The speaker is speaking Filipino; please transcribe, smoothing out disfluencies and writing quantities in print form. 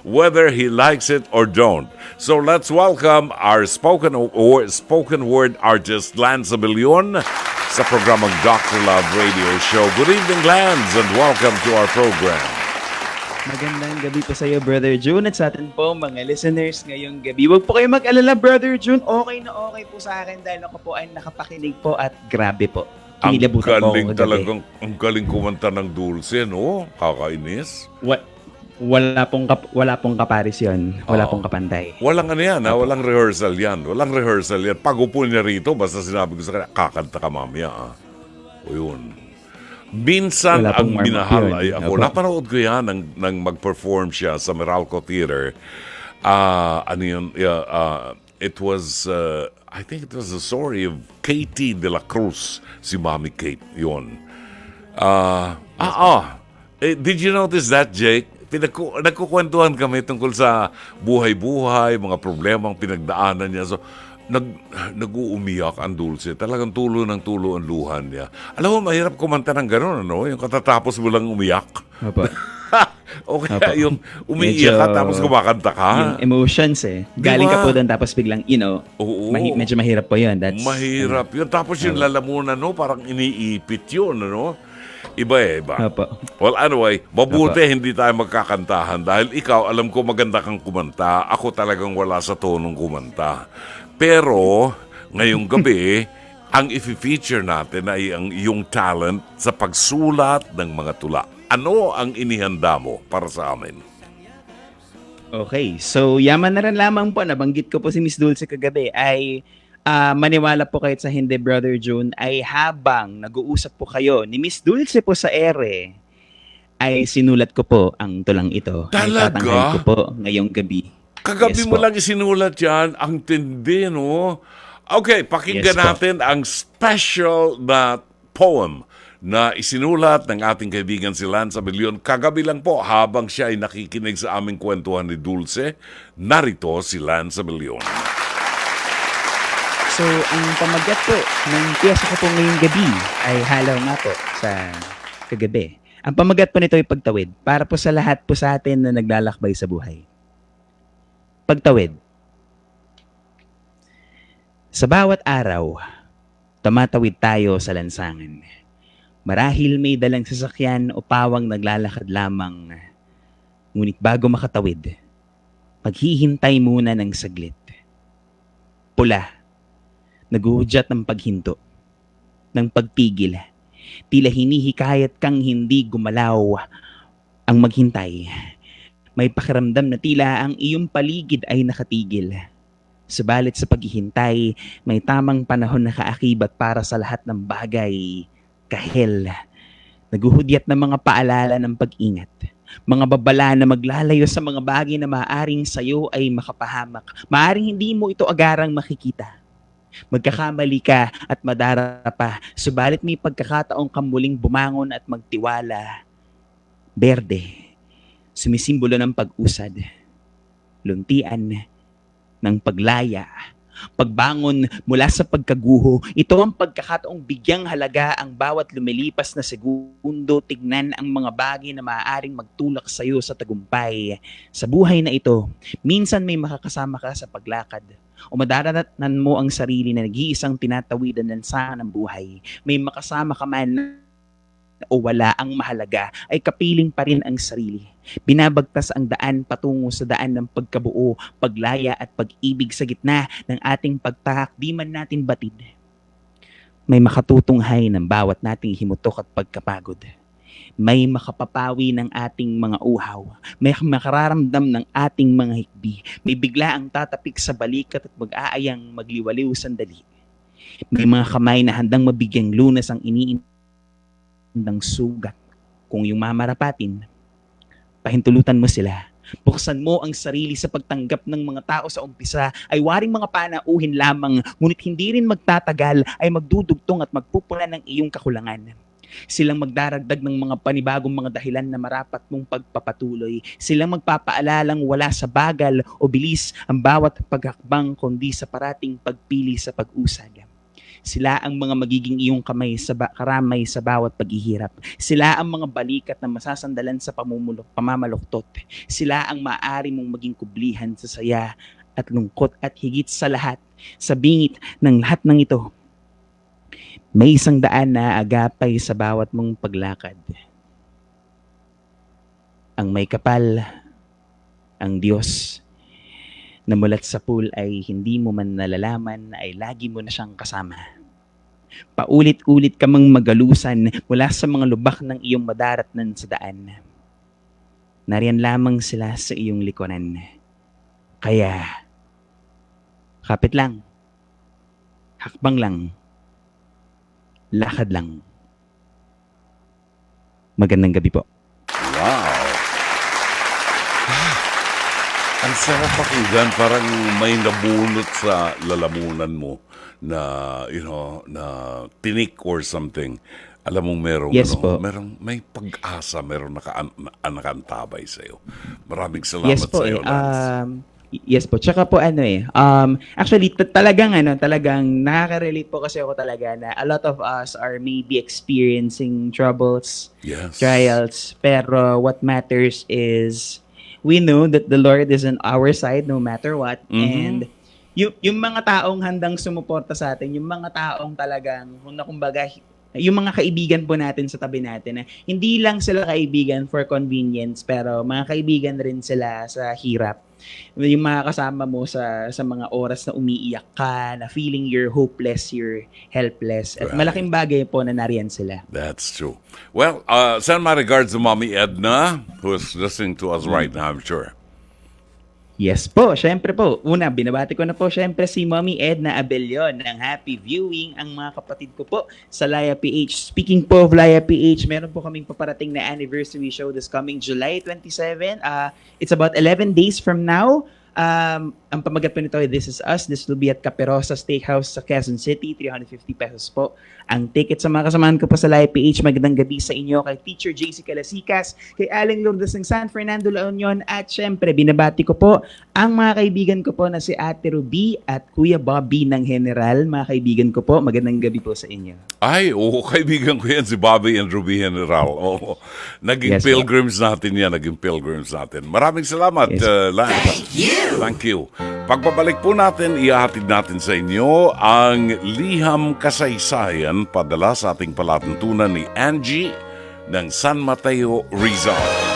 Whether he likes it or don't. So let's welcome our spoken word artist, Lance Abilion, sa programang Dr. Love Radio Show. Good evening, Lance, and welcome to our program. Magandang gabi po sa iyo, Brother June, at sa atin po mga listeners ngayong gabi. Huwag po kayo mag-alala, Brother June. Okay na okay po sa akin dahil ako po ay nakapakinig po at grabe po. Ang Kinilabutan po ako galing kagabi. talagang, ang galing kumanta ng Dulce, no? Kakainis. Wala pong kaparisyon. Wala pong kapantay. Walang ano yan, ha? Walang rehearsal yan. Walang rehearsal yan. Pag upo niya rito, basta sinabi ko sa kanya, kakanta ka mamaya, ha? O yun. Minsan Wala ang pong warm-up minahal yun. ay ako. Opo. Napanood ko yan nang mag-perform siya sa Meralco Theater. Ano yun? It was, I think it was the story of Katie de la Cruz. Si Mommy Kate, yun. Did you notice that, Jake? Nagkukwentuhan kami tungkol sa buhay-buhay, mga problemang pinagdaanan niya. So, nag-uumiyak ang Dulce. Talagang tulo ng tulo ang luhan niya. Alam mo, mahirap kumanta ng gano'n, ano? Yung katatapos mo lang umiyak. Opo. O kaya Opo. yung umiiyak ka Medyo- tapos kumakanta ka. Yung emotions Galing Diba? ka po doon tapos biglang, Oo. medyo mahirap po yun. Mahirap yun. Tapos yung lalamunan, no? Parang iniipit yun, ano? Iba. Opo. Well, anyway, mabuti hindi tayo magkakantahan dahil ikaw, alam ko maganda kang kumanta. Ako talagang wala sa tonong kumanta. Pero, ngayong gabi, ang i-feature natin ay ang iyong talent sa pagsulat ng mga tula. Ano ang inihanda mo para sa amin? Okay, so yaman na rin lamang po, nabanggit ko po si Miss Dulce kagabi, ay maniwala po kahit sa hindi, Brother June, ay habang nag-uusap po kayo ni Miss Dulce po sa ere, ay sinulat ko po ang tulang ito. Ay Talaga? tatanghal ko po ngayong gabi. Kagabi Yes mo po. lang isinulat yan. Ang tindi, no? Okay, pakinggan Yes po. natin ang special na poem na isinulat ng ating kaibigan si Lance Abilion. Kagabi lang po, habang siya ay nakikinig sa aming kwentuhan ni Dulce, narito si Lance Abilion. So, ang pamagat po ng piyesa ko po ngayong gabi ay halaw nga po sa kagabi. Ang pamagat po nito ay pagtawid para po sa lahat po sa atin na naglalakbay sa buhay. Pagtawid. Sa bawat araw, tumatawid tayo sa lansangan. Marahil may dalang sasakyan o pawang naglalakad lamang. Ngunit bago makatawid, maghihintay muna ng saglit. Pula, naguhudyat ng paghinto, ng pagpigil. Tila hinihikayat kang hindi gumalaw ang maghintay. May pakiramdam na tila ang iyong paligid ay nakatigil. Subalit sa paghihintay, may tamang panahon na kaakibat para sa lahat ng bagay. Kahel, naguhudyat ng mga paalala ng pag-ingat. Mga babala na maglalayo sa mga bagay na maaaring sayo ay makapahamak. Maaaring hindi mo ito agarang makikita. Magkakamali ka at madara pa, subalit may pagkakataong kang muling bumangon at magtiwala. Berde, sumisimbolo ng pag-usad. Luntian ng paglaya. Pagbangon mula sa pagkaguho, ito ang pagkakataong bigyang halaga ang bawat lumilipas na segundo. Tignan ang mga bagay na maaaring magtulak sa iyo sa tagumpay. Sa buhay na ito, minsan may makakasama ka sa paglakad o madaranasan mo ang sarili na nag-iisang tinatawidan ng sana ng buhay. May makasama ka man o wala, ang mahalaga ay kapiling pa rin ang sarili. Binabagtas ang daan patungo sa daan ng pagkabuo, paglaya at pag-ibig sa gitna ng ating pagtahak, di man natin batid. May makatutunghay ng bawat nating himutok at pagkapagod. May makapapawi ng ating mga uhaw. May makararamdam ng ating mga hikbi. May bigla ang tatapik sa balikat at mag-aayang magliwaliw sandali. May mga kamay na handang mabigyang lunas ang ng sugat. Kung yung mamarapatin, pahintulutan mo sila. Buksan mo ang sarili sa pagtanggap ng mga tao sa umpisa ay waring mga panauhin lamang, ngunit hindi rin magtatagal ay magdudugtong at magpupuna ng iyong kakulangan. Silang magdaragdag ng mga panibagong mga dahilan na marapat mong pagpapatuloy. Silang magpapaalalang wala sa bagal o bilis ang bawat paghakbang kundi sa parating pagpili sa pag-usad. Sila ang mga magiging iyong karamay sa bawat paghihirap. Sila ang mga balikat na masasandalan sa pamamaluktot. Sila ang maaari mong maging kublihan sa saya at lungkot, at higit sa lahat, sa bingit ng lahat ng ito, may isang daan na agapay sa bawat mong paglakad. Ang may kapal, ang Diyos, na mulat sa pool ay hindi mo man nalalaman ay lagi mo na siyang kasama. Paulit-ulit ka mang magalusan mula sa mga lubak ng iyong madaratnan sa daan. Nariyan lamang sila sa iyong likuran. Kaya, kapit lang, hakbang lang, lakad lang. Magandang gabi po. Wow! Ang sarap pakinggan, parang may nabunot sa lalamunan mo na, na tinik or something. Alam mong merong, Yes po. may pag-asa, merong nakantabay sa'yo. Maraming salamat Yes po sa'yo, Lance. Yes po. Tsaka po actually talagang nakaka-relate po kasi ako talaga na a lot of us are maybe experiencing troubles, Yes. trials, pero what matters is we know that the Lord is on our side no matter what. And yung mga taong handang sumuporta sa atin, yung mga taong talagang, kumbaga, yung mga kaibigan po natin sa tabi natin, na hindi lang sila kaibigan for convenience, pero mga kaibigan rin sila sa hirap. Yung mga kasama mo sa mga oras na umiiyak ka, na feeling you're hopeless, you're helpless. At Right. malaking bagay po na nariyan sila. That's true. Well, send my regards to Mommy Edna, who is listening to us right now, I'm sure. Yes po, syempre po. Una, binabati ko na po syempre si Mommy Edna Abellion ng Happy Viewing, ang mga kapatid ko po sa Laya PH. Speaking po of Laya PH, meron po kaming paparating na anniversary show this coming July 27. It's about 11 days from now. Ang pamagat po nito ay This Is Us. This will be at Caperosa Steakhouse sa Quezon City. 350 pesos po ang ticket. Sa mga kasamahan ko po sa Laya PH, magandang gabi sa inyo, kay Teacher JC Calasikas, kay Aling Lourdes ng San Fernando La Union, at syempre binabati ko po ang mga kaibigan ko po na si Ate Ruby at Kuya Bobby ng General. Mga kaibigan ko po, magandang gabi po sa inyo. Ay, oo, kaibigan ko yan, si Bobby and Ruby General. Oo. Naging Yes, pilgrims natin yan, Maraming salamat, Yes. Lance. Thank you. Pagbabalik po natin, ihahatid natin sa inyo ang liham kasaysayan padala sa ating palatuntunan ni Angie ng San Mateo, Rizal.